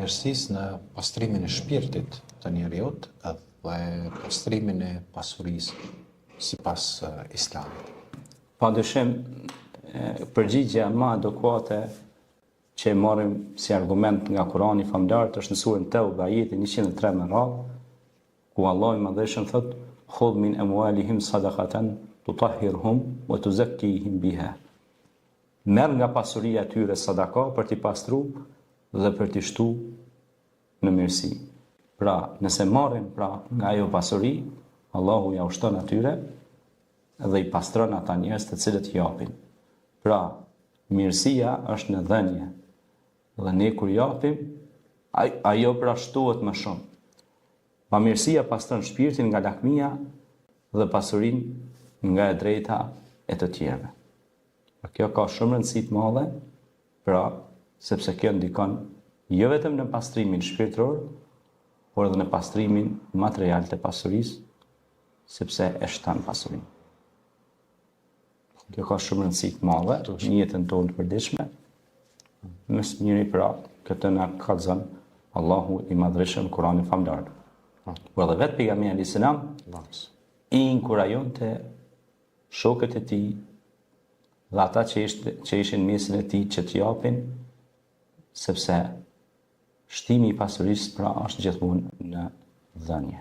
bamirësisë në pastrimin e shpirtit të njeriut dhe pastrimin e pasurisë sipas Islamit. Padyshim, përgjigjja më adekuate që e marrim si argument nga Kurani famlar është në surën Tauba, ajeti 103 me radhë, ku Allahu i Madhëshëm thot: "Khudh min amwalihim sadaqatan tutahhirhum wa tuzakkihim biha." Merr nga pasuria e tyre sadaka për t'i pastruar dhe për t'i shtu në mirësi. Pra, nëse marrin nga ajo pasuri, Allahu ja ushton atyre dhe i pastron ata njerëz të cilët i japin. Pra, mirësia është në dhënje. Dhe ne kur japim, ajo pra shtohet më shumë. Bamirësia pastron shpirtin nga lakmia dhe pasurinë nga e drejta e të tjerëve. Kjo ka shumë rëndësi të madhe, pra, sepse kjo ndikon jo vetëm në pastrimin shpirtëror, por edhe në pastrimin material të pasurisë, sepse e shton pasurinë. Kjo ka shumë rëndësi të madhe në jetën tonë të përditshme. Mësë njëri pra, këtë na kallëzon Allahu i Madhërisëm Kurani famlar. Por edhe vetë pejgamberi alayhis salam i inkurajonte shokët e tij dhe ata që ishin mesin e tij që të japin, sepse shtimi i pasurisë pra është gjithmonë në dhënje.